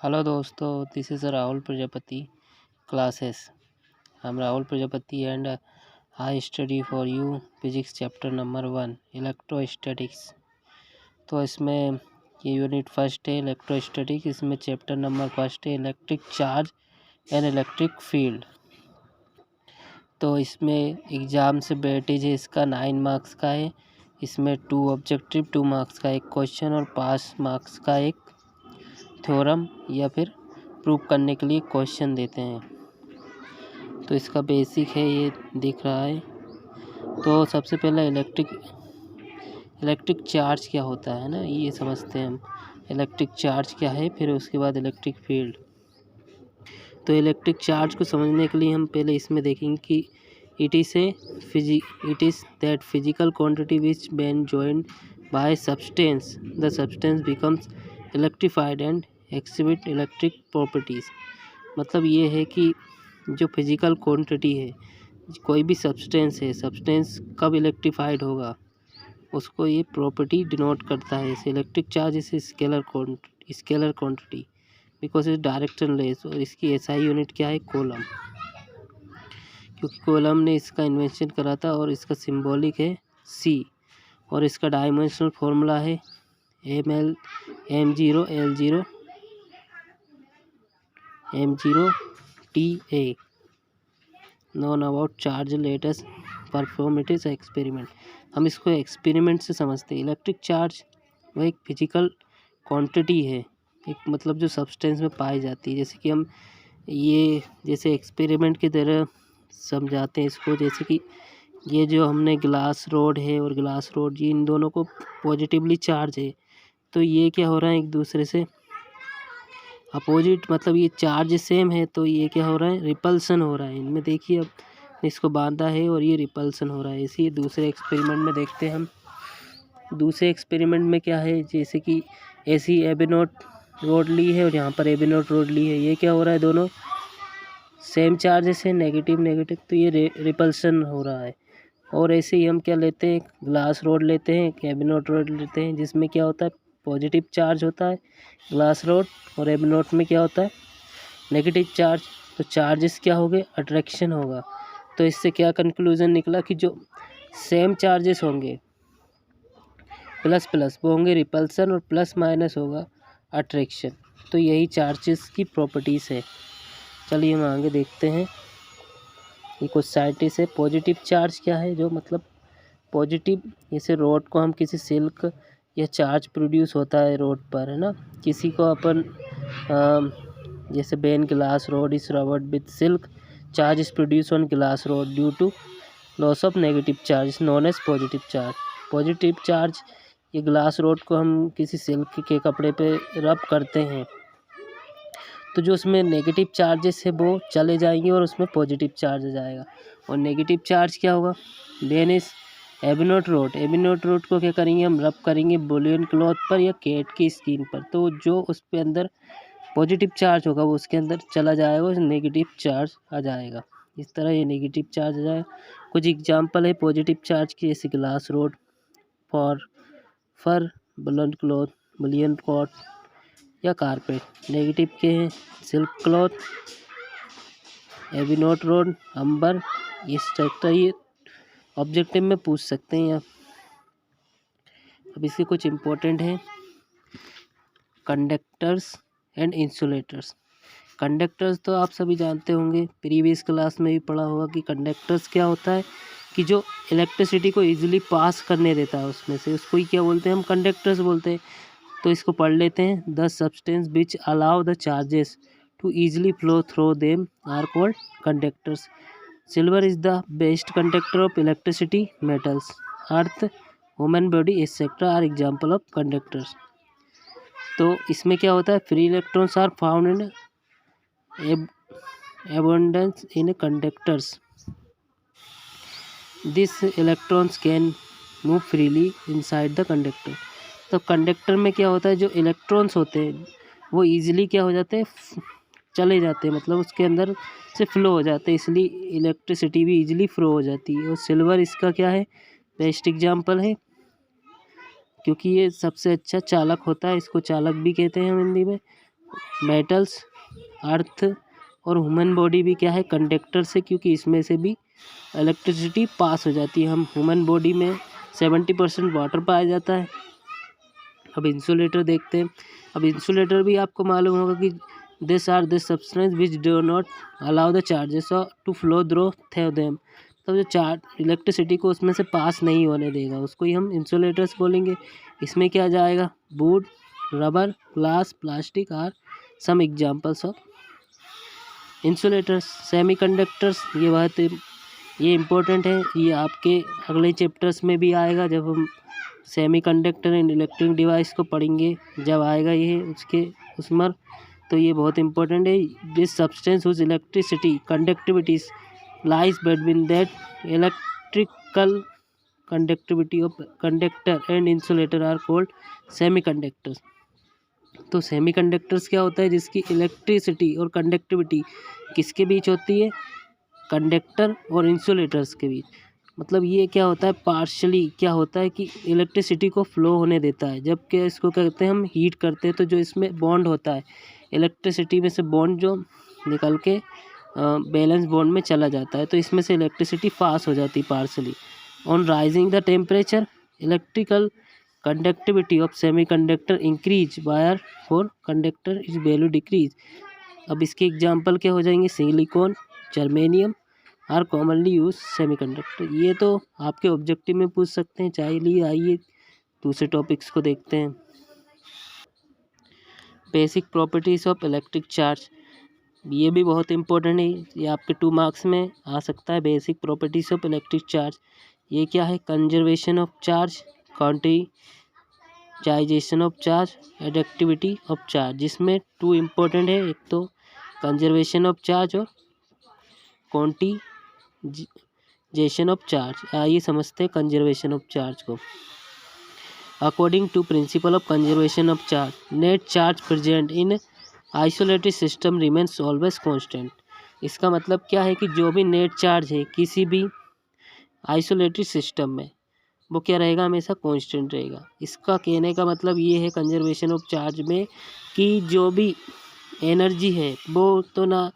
Hello दोस्तों, this is Rahul Prajapati classes. I'm Rahul Prajapati and I study for you physics chapter number 1 electrostatics. तो इसमें ये unit first है electrostatic. इसमें चैप्टर नंबर फर्स्ट है electric charge and electric field. तो इसमें एग्ज़ाम से वेटेज है इसका 9 मार्क्स का है। इसमें 2 ऑब्जेक्टिव 2 मार्क्स का एक क्वेश्चन और 5 मार्क्स का एक थ्योरम या फिर प्रूव करने के लिए क्वेश्चन देते हैं। तो इसका बेसिक है, ये दिख रहा है। तो सबसे पहले इलेक्ट्रिक चार्ज क्या होता है ना, ये समझते हैं हम। इलेक्ट्रिक चार्ज क्या है, फिर उसके बाद इलेक्ट्रिक फील्ड। तो इलेक्ट्रिक चार्ज को समझने के लिए हम पहले इसमें देखेंगे कि it is that physical quantity which when joined by substance the substance becomes electrified and exhibit electric properties. मतलब ये है कि जो फिजिकल क्वांटिटी है, कोई भी सब्सटेंस है, सब्सटेंस कब इलेक्ट्रिफाइड होगा उसको ये प्रॉपर्टी डिनोट करता है। इस इलेक्ट्रिक चार्ज इस scalar quantity because is direction less. और इसकी एसआई यूनिट क्या है, कूलम, क्योंकि कूलम ने इसका इन्वेंशन करा था। और इसका सिंबॉलिक है C। और इसका डायमेंशनल फॉर्मूला है m0 TA। Known about charge latest perform it is experiment. हम इसको एक्सपेरिमेंट से समझते हैं। इलेक्ट्रिक चार्ज वह एक फिजिकल क्वांटिटी है, एक मतलब जो सब्सटेंस में पाई जाती है। जैसे कि हम ये जैसे एक्सपेरिमेंट की तरह समझाते हैं इसको। जैसे कि ये जो हमने ग्लास रोड है और ग्लास रोड, ये इन दोनों को पॉजिटिवली चार्ज है। तो ये क्या हो रहा है, एक दूसरे से अपोजिट, मतलब ये चार्ज सेम है तो ये क्या हो रहा है, रिपल्सन हो रहा है इनमें। देखिए अब इसको बांधा है और ये रिपल्सन हो रहा है। इसी दूसरे एक्सपेरिमेंट में देखते हैं हम। दूसरे एक्सपेरिमेंट में क्या है, जैसे कि ऐसी एबिनोट रोड ली है और यहाँ पर एबिनोट रोड ली है। ये क्या हो रहा है, दोनों सेम चार्जेस है, नेगेटिव नेगेटिव, तो ये रिपल्सन हो रहा है। और ऐसे ही हम क्या लेते हैं, ग्लास रोड लेते हैं, एबिनोट रोड लेते हैं, जिसमें क्या होता है, पॉजिटिव चार्ज होता है ग्लास रोड, और एबिनोट में क्या होता है, नेगेटिव चार्ज। तो चार्जेस क्या हो गए, अट्रैक्शन होगा। तो इससे क्या कंक्लूजन निकला कि जो सेम चार्जेस होंगे प्लस प्लस वो होंगे रिपल्सन, और प्लस माइनस होगा अट्रैक्शन। तो यही चार्जेस की प्रॉपर्टीज़ है। चलिए हम आगे देखते हैं। ये कुछ साइंटिस्ट है। पॉजिटिव चार्ज क्या है, जो मतलब पॉजिटिव, जैसे रोड को हम किसी सिल्क या चार्ज प्रोड्यूस होता है रोड पर, है ना। किसी को अपन जैसे when glass rod is rubbed with silk charge is produce on glass rod due to loss of negative charge known as positive charge. Positive charge, ये ग्लास रोड को हम किसी सिल्क के कपड़े पे रब करते हैं तो जो उसमें नेगेटिव चार्जेस है वो चले जाएंगे और उसमें पॉजिटिव चार्ज आ जाएगा। और नेगेटिव चार्ज क्या होगा, देन इस एबिनोट रोड को क्या करेंगे, हम रब करेंगे बुलियन क्लॉथ पर या कैट की स्किन पर। तो जो उस पे अंदर पॉजिटिव चार्ज होगा वो उसके अंदर चला जाएगा और नेगेटिव चार्ज आ जाएगा। इस तरह ये नेगेटिव चार्ज आ जाएगा। कुछ एग्जांपल है पॉजिटिव चार्ज की, जैसे ग्लास रोड, फर, बुलियन क्लॉथ या कारपेट। नेगेटिव के हैं सिल्क क्लॉथ, एबिनोट रोड, अंबर। इस तरह ये ऑब्जेक्टिव में पूछ सकते हैं आप। अब इसके कुछ इम्पोर्टेंट हैं, कंडक्टर्स एंड इंसुलेटर्स। कंडक्टर्स तो आप सभी जानते होंगे, प्रीवियस क्लास में भी पढ़ा होगा कि कंडक्टर्स क्या होता है, कि जो इलेक्ट्रिसिटी को इजीली पास करने देता है उसमें से, उसको ही क्या बोलते हैं, हम कंडक्टर्स बोलते हैं। तो इसको पढ़ लेते हैं। The substance which allow the charges to easily flow through them are called conductors. Silver is the best conductor of electricity. Metals, earth, human body etcetera are example of conductors. तो इसमें क्या होता है, free electrons are found in abundance in conductors. These electrons can move freely inside the conductor. तो conductor में क्या होता है, जो इलेक्ट्रॉन्स होते हैं वो इजीली क्या हो जाते हैं, चले जाते हैं, मतलब उसके अंदर से फ्लो हो जाते हैं, इसलिए इलेक्ट्रिसिटी भी इजीली फ्लो हो जाती है। और सिल्वर इसका क्या है, बेस्ट एग्जाम्पल है, क्योंकि ये सबसे अच्छा चालक होता है। इसको चालक भी कहते हैं हम हिंदी में। मेटल्स, अर्थ और ह्यूमन बॉडी भी क्या है कंडक्टर से, क्योंकि इसमें से भी इलेक्ट्रिसिटी पास हो जाती है। हम ह्यूमन बॉडी में 70% वाटर पाया जाता है। अब इंसुलेटर देखते हैं। अब इंसुलेटर भी आपको मालूम होगा कि this are this substance which do not allow the charges to flow through them. तो जो चार्ज इलेक्ट्रिसिटी को उसमें से पास नहीं होने देगा, उसको ही हम इंसुलेटर्स बोलेंगे। इसमें क्या जाएगा, wood, rubber, glass, plastic are some examples of insulators. Semiconductors, ये इम्पोर्टेंट है, ये आपके अगले चैप्टर्स में भी आएगा जब हम सेमीकंडक्टर एंड इलेक्ट्रॉनिक डिवाइस को पढ़ेंगे, जब आएगा ये उसमें, तो ये बहुत इंपॉर्टेंट है। This substance whose electricity conductivities lies between that electrical conductivity of conductor and insulator are called semiconductors. तो सेमीकंडक्टर्स क्या होता है, जिसकी इलेक्ट्रिसिटी और कंडक्टिविटी किसके बीच होती है, कंडक्टर और इंसुलेटर्स के बीच। मतलब ये क्या होता है, पार्शली क्या होता है कि इलेक्ट्रिसिटी को फ्लो होने देता है, जबकि इसको कहते हैं हम हीट करते हैं, तो जो इसमें बॉन्ड होता है इलेक्ट्रिसिटी में से बॉन्ड जो निकल के बैलेंस बॉन्ड में चला जाता है, तो इसमें से इलेक्ट्रिसिटी पास हो जाती है partially. On rising the temperature electrical conductivity of semiconductor increase, wire for conductor is value decrease. अब इसके एग्जांपल क्या हो जाएंगे, silicon, germanium are commonly use semiconductor. ये तो आपके ऑब्जेक्टिव में पूछ सकते हैं। चाहिए आइए दूसरे टॉपिक्स को देखते हैं। Basic properties of electric charge, ये भी बहुत इंपॉर्टेंट है, ये आपके 2 मार्क्स में आ सकता है। Basic properties of electric charge, ये क्या है, conservation of charge, quantization of charge, एडिक्टिविटी ऑफ चार्ज। जिसमें 2 इम्पोर्टेंट है, एक तो कंजर्वेशन ऑफ चार्ज और क्वांटिजेशन ऑफ चार्ज। आइए समझते हैं कंजर्वेशन ऑफ चार्ज को। According to principle of conservation of charge, net charge present in isolated system remains always constant. इसका मतलब क्या है कि जो भी नेट चार्ज है किसी भी आइसोलेटेड सिस्टम में, वो क्या रहेगा, हमेशा कांस्टेंट रहेगा। इसका कहने का मतलब ये है कंजर्वेशन ऑफ चार्ज में कि जो भी एनर्जी है वो तो ना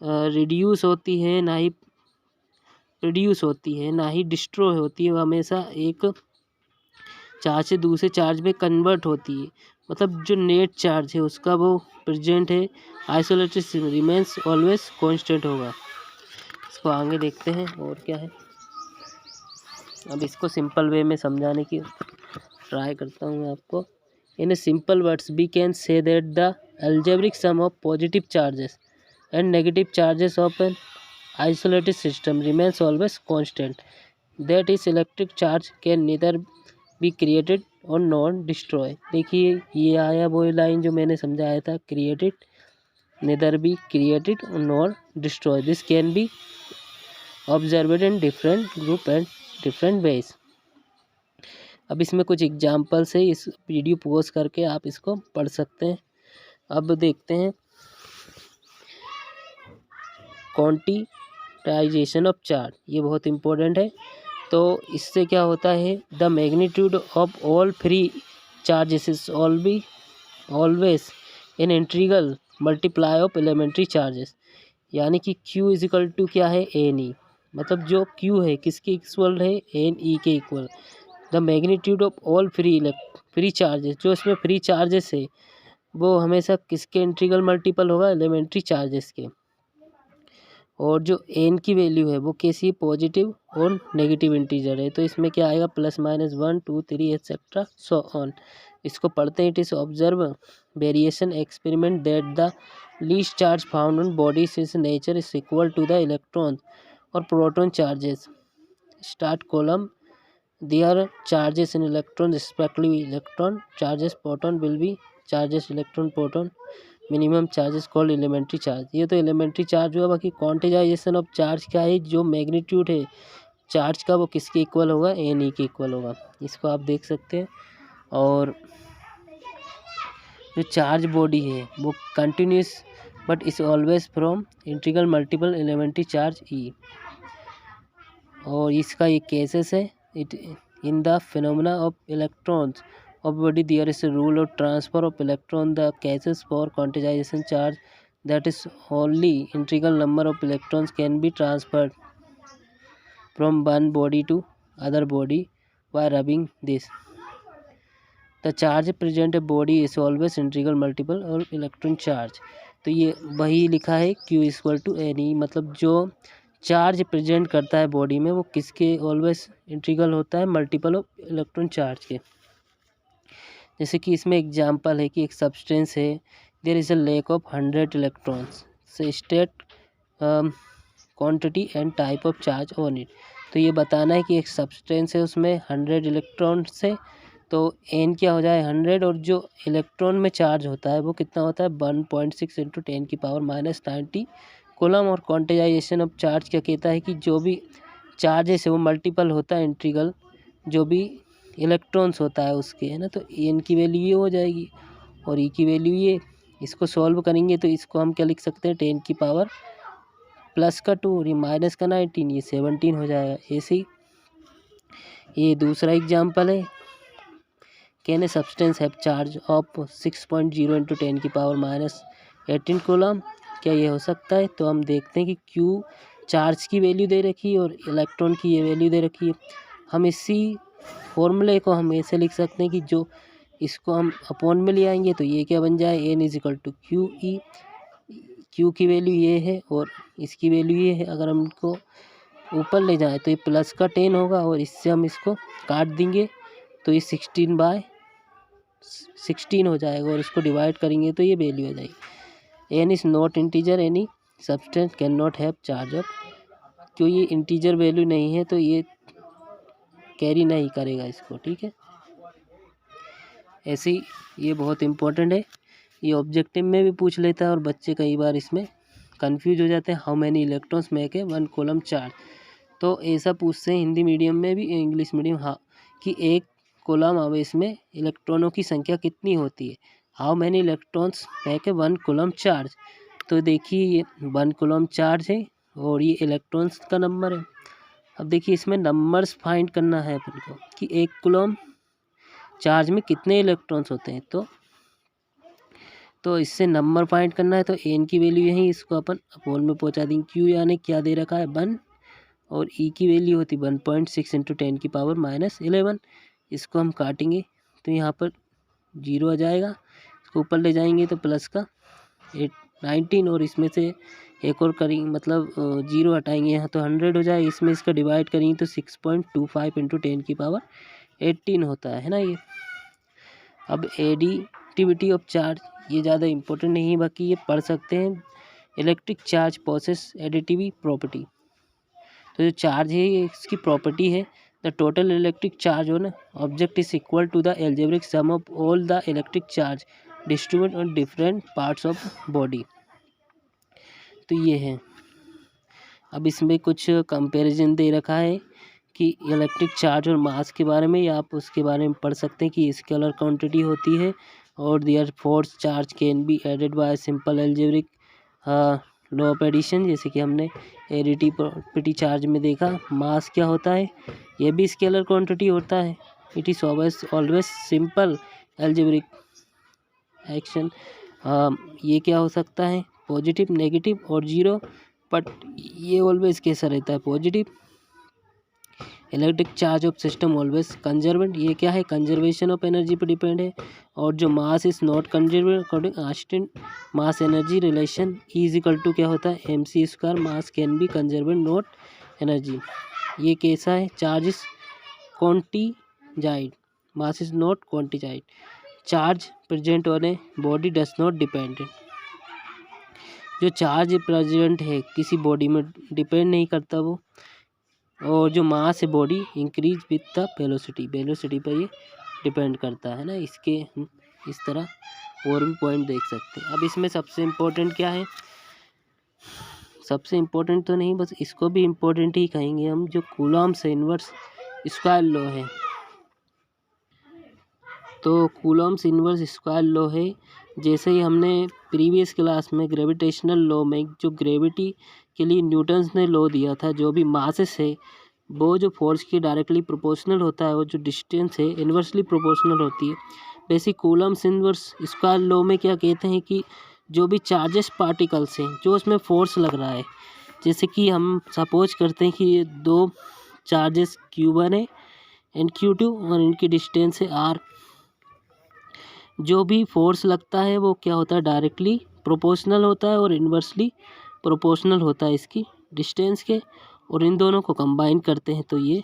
रिड्यूस होती है, ना ही प्रोड्यूस होती है, ना ही डिस्ट्रॉय होती है, वो हमेशा एक चार्ज से दूसरे चार्ज में कन्वर्ट होती है। मतलब जो नेट चार्ज है उसका वो प्रेजेंट है, आइसोलेटेड रिमेन्स ऑलवेज कांस्टेंट होगा। इसको आगे देखते हैं और क्या है। अब इसको सिंपल वे में समझाने की ट्राई करता हूँ मैं आपको। In simple words we can say that the algebraic sum of positive charges and negative charges of an isolated system remains always constant. That is electric charge can neither be created और not destroy. देखिए ये आया वो line जो मैंने समझाया था, created, neither be created और not destroy, this can be observed in different group and different ways. अब इसमें कुछ एग्जाम्पल्स है, इस वीडियो पॉज करके आप इसको पढ़ सकते हैं। अब देखते हैं क्वांटिटाइजेशन ऑफ चार्ज, ये बहुत इंपॉर्टेंट है। तो इससे क्या होता है, the magnitude of all free charges is always an integral multiply of elementary charges. यानी कि Q इज इक्वल टू क्या है, NE। मतलब जो Q है किसके इक्वल है, NE के equal. The magnitude of all free charges, जो इसमें फ्री चार्जेस है वो हमेशा किसके इंटीग्रल मल्टीपल होगा, एलिमेंट्री चार्जेस के। और जो n की वैल्यू है वो कैसी, पॉजिटिव और नेगेटिव इंटीजर है, तो इसमें क्या आएगा, +-1 2 3 एक्सेट्रा सो ऑन। इसको पढ़ते हैं। It is observe variation experiment that the least charge found on bodies is nature is equal to the electron और proton charges. Start column, there charges in electron respectively, electron charges, proton will be charges, electron proton, minimum charges called elementary charge. ये तो elementary charge हुआ। बाकी क्वांटिजाइजेशन of charge क्या है, जो magnitude है charge का वो किसके इक्वल होगा, NE के इक्वल होगा। इसको आप देख सकते हैं। और जो चार्ज बॉडी है वो continuous but is always from integral multiple elementary charge E। और इसका ये केसेस है, it in the phenomena of electrons of body, there is a rule of transfer of electron. The cases for quantization charge, that is only integral number of electrons can be transferred from one body to other body by rubbing this. The charge present a body is always integral multiple और electron charge. तो ये वही लिखा है Q equal to any, मतलब जो charge present करता है बॉडी में वो किसके ऑलवेज इंटीग्रल होता है, मल्टीपल ऑफ इलेक्ट्रॉन चार्ज के। जैसे कि इसमें एग्जांपल है कि एक सब्सटेंस है, there is a lack of 100 electrons, से state quantity and type of charge on it. तो ये बताना है कि एक सब्सटेंस है उसमें 100 इलेक्ट्रॉन्स है, तो एन क्या हो जाए 100, और जो इलेक्ट्रॉन में चार्ज होता है वो कितना होता है 1.6 इंटू 10⁻90 कूलम। और क्वांटाइजेशन ऑफ चार्ज क्या कहता है कि जो भी चार्जेस है वो मल्टीपल होता है इंटीग्रल जो भी इलेक्ट्रॉन्स होता है उसके, है ना। तो एन की वैल्यू ये हो जाएगी और ई की वैल्यू ये। इसको सॉल्व करेंगे तो इसको हम क्या लिख सकते हैं 10⁻+2 और ये -19, ये 17 हो जाएगा। ऐसे ही ये दूसरा एग्जाम्पल है, can a substance have charge of 6.0 into 10⁻18 coulomb. क्या ये हो सकता है? तो हम देखते हैं कि क्यू चार्ज की वैल्यू दे रखी है और इलेक्ट्रॉन की ये वैल्यू दे रखी है। हम इसी फॉर्मूले को हम ऐसे लिख सकते हैं कि जो इसको हम अपॉन में ले आएंगे तो ये क्या बन जाए n is equal to q e. Q की वैल्यू ये है और इसकी वैल्यू ये है। अगर हम इनको ऊपर ले जाएं तो ये +10 होगा और इससे हम इसको काट देंगे तो ये 16/16 हो जाएगा और इसको डिवाइड करेंगे तो ये वैल्यू आ जाएगी। n is not integer, any substance can not have charge of. क्यों ये इंटीजर वैल्यू नहीं है तो ये कैरी नहीं करेगा इसको, ठीक है। ऐसे ही ये बहुत इम्पोर्टेंट है, ये ऑब्जेक्टिव में भी पूछ लेता है और बच्चे कई बार इसमें कंफ्यूज हो जाते हैं। How many electrons make a 1 coulomb charge. तो ऐसा पूछते हैं हिंदी मीडियम में भी, इंग्लिश मीडियम, हाँ, कि एक कूलम आवेश में इलेक्ट्रॉनों की संख्या कितनी होती है। How many electrons make a 1 coulomb charge. तो देखिए ये 1 कूलम चार्ज है और ये इलेक्ट्रॉन्स का नंबर है। अब देखिए इसमें नंबर्स फाइंड करना है अपन को कि एक कूलम चार्ज में कितने इलेक्ट्रॉन्स होते हैं। तो इससे नंबर फाइंड करना है तो एन की वैल्यू यही, इसको अपन अपॉन में पहुंचा देंगे। क्यू यानी क्या दे रखा है 1 और ई की वैल्यू होती 1.6 इंटू 10⁻11। इसको हम काटेंगे तो यहाँ पर 0 आ जाएगा, इसको ऊपर ले जाएंगे तो प्लस का 19 और इसमें से एक और करेंगे मतलब 0 हटाएंगे यहाँ तो 100 हो जाएगा। इसमें इसका डिवाइड करेंगे तो 6.25 इंटू 10⁻18 होता है ना ये। अब एडिटिविटी ऑफ चार्ज ये ज़्यादा इम्पोर्टेंट नहीं है, बाकी ये पढ़ सकते हैं। Electric charge possess additive property. तो जो चार्ज है ये इसकी प्रॉपर्टी है, the total electric charge on object is equal to the algebraic sum of all the electric charge distributed on different parts of body. तो ये है। अब इसमें कुछ कंपैरिजन दे रखा है कि इलेक्ट्रिक चार्ज और मास के बारे में, या आप उसके बारे में पढ़ सकते हैं कि स्केलर क्वांटिटी होती है और therefore charge can be added by simple algebraic law of addition, जैसे कि हमने एडिटिव प्रॉपर्टी चार्ज में देखा। मास क्या होता है, ये भी स्केलर क्वांटिटी होता है। It is always simple algebraic action. ये क्या हो सकता है पॉजिटिव, नेगेटिव और 0, बट ये ऑलवेज कैसा रहता है positive. Electric charge of system always conserved, ये क्या है कंजर्वेशन ऑफ एनर्जी पर डिपेंड है। और जो mass is not conserved according Einstein mass energy relation is equal to क्या होता है mc²। Mass can be conserved not energy. ये कैसा है charge is quantized, mass is not quantized. Charge present on a body does not depend. जो charge present है किसी body में डिपेंड नहीं करता वो। और जो मास है body increase with the velocity पर ये डिपेंड करता है ना। इसके हम इस तरह और भी पॉइंट देख सकते हैं। अब इसमें सबसे इम्पोर्टेंट क्या है, सबसे इम्पोर्टेंट तो नहीं, बस इसको भी इम्पोर्टेंट ही कहेंगे हम, जो कूलॉम्स इनवर्स स्क्वायर लॉ है। तो कूलॉम्स इनवर्स स्क्वायर लॉ है, जैसे ही हमने प्रीवियस क्लास में ग्रेविटेशनल लॉ में जो ग्रेविटी के लिए न्यूटन्स ने लॉ दिया था, जो भी मासेस है वो जो फोर्स की डायरेक्टली प्रोपोर्शनल होता है, वो जो डिस्टेंस है इन्वर्सली प्रोपोर्शनल होती है। Basic Coulomb's inverse square law में क्या कहते हैं कि जो भी चार्जेस पार्टिकल्स हैं जो उसमें फोर्स लग रहा है, जैसे कि हम सपोज करते हैं कि ये दो चार्जेस Q1 है एंड Q2 और इनकी डिस्टेंस है R। जो भी फोर्स लगता है वो क्या होता है, डायरेक्टली प्रोपोर्शनल होता है और इन्वर्सली प्रोपोर्शनल होता है इसकी डिस्टेंस के, और इन दोनों को कंबाइन करते हैं तो ये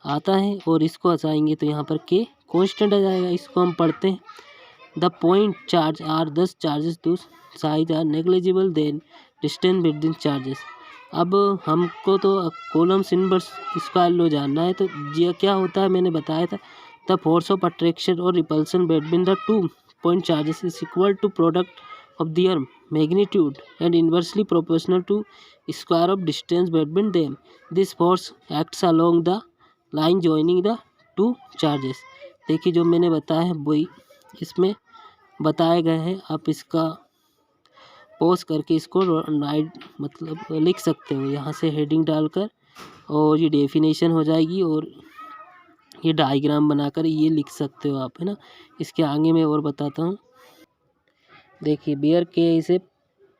आता है, और इसको हटाएंगे तो यहाँ पर K कांस्टेंट आ जाएगा। इसको हम पढ़ते हैं, the point charge are these charges to size are negligible than distance between charges. अब हमको तो कूलम्स इनवर्स स्क्वायर लॉ जानना है, तो ये क्या होता है मैंने बताया था, द फोर्स ऑफ अट्रैक्शन और repulsion between the two point charges is equal to product of their magnitude and inversely proportional to square of distance between them. This force acts along the line joining the two charges. देखिए जो मैंने बताया है वही इसमें बताए गए हैं, आप इसका पॉज करके इसको राइट मतलब लिख सकते हो यहाँ से हेडिंग डालकर, और ये डेफिनेशन हो जाएगी और ये डायग्राम बनाकर ये लिख सकते हो आप, है ना। इसके आगे मैं और बताता हूँ। देखिए where k is a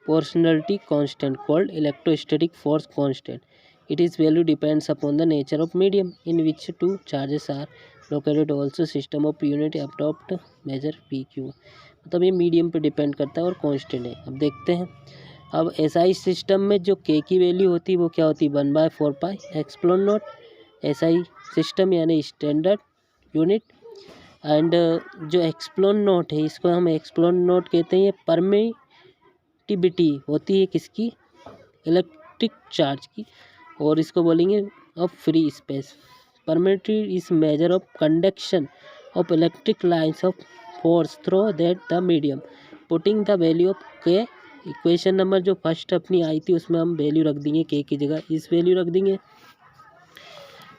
proportionality constant called electrostatic force constant. It is value depends upon the nature of medium in which two charges are located. Also system of unit adopt measure PQ। मतलब ये medium पे depend करता है और constant है। अब देखते हैं, अब SI सिस्टम में जो K की वैल्यू होती है वो क्या होती है, 1/4 pi epsilon not. SI system यानी स्टैंडर्ड यूनिट। एंड जो एप्सिलॉन नॉट है इसको हम एप्सिलॉन नॉट कहते हैं। ये परमिटिविटी होती है किसकी, इलेक्ट्रिक चार्ज की, और इसको बोलेंगे of free space. Permittivity is measure of conduction of electric lines of force through that the medium. Putting the value of K, equation number जो फर्स्ट अपनी आई थी उसमें हम वैल्यू रख देंगे K की जगह इस वैल्यू रख देंगे।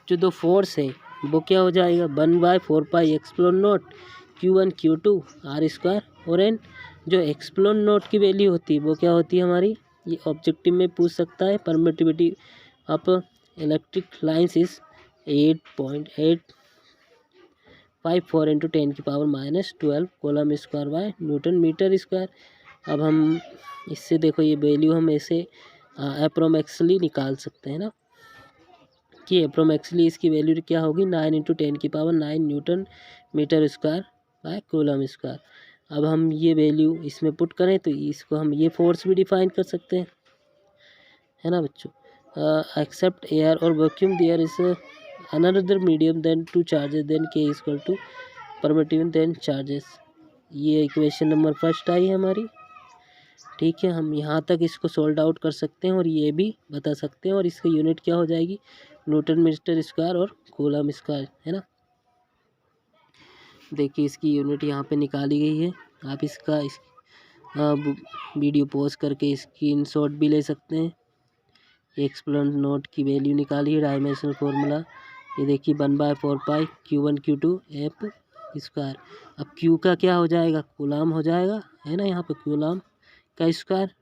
जो दो फोर्स है वो क्या हो जाएगा, 1/4 pi epsilon not Q1 Q2 R square. और एन जो एप्सिलॉन नॉट की वैल्यू होती है वो क्या होती है हमारी, ये ऑब्जेक्टिव में पूछ सकता है। Permittivity of electric lines is 8.854 × 10⁻⁻12 coulomb square by newton metre square. अब हम इससे देखो ये वैल्यू हम ऐसे अप्रोक्सिमेटली निकाल सकते हैं ना, कि अप्रोक्सिमेटली इसकी वैल्यू क्या होगी, 9 × 10⁹ newton metre square by coulomb square. अब हम ये वैल्यू इसमें पुट करें तो इसको हम ये फोर्स भी डिफाइन कर सकते हैं, है ना बच्चों। एक्सेप्ट एयर और vacuum there is another medium then two charges then K equal to permittive then charges. ये इक्वेशन नंबर फर्स्ट आई हमारी, ठीक है। हम यहाँ तक इसको सोल्व आउट कर सकते हैं और ये भी बता सकते हैं, और इसकी यूनिट क्या हो जाएगी, न्यूटन मीटर स्क्वायर और कूलम स्क्वायर, है ना। देखिए इसकी यूनिट यहाँ पे निकाली गई है। आप इसका वीडियो पॉज करके स्क्रीनशॉट भी ले सकते हैं। एप्सिलॉन नॉट की वैल्यू निकाली है, डायमेंशनल फार्मूला ये देखिए 1/4 पाई Q1 Q2 एफ स्क्वायर। अब Q का क्या हो जाएगा, कूलम हो जाएगा, है ना। यहाँ पे कूलम का स्क्वायर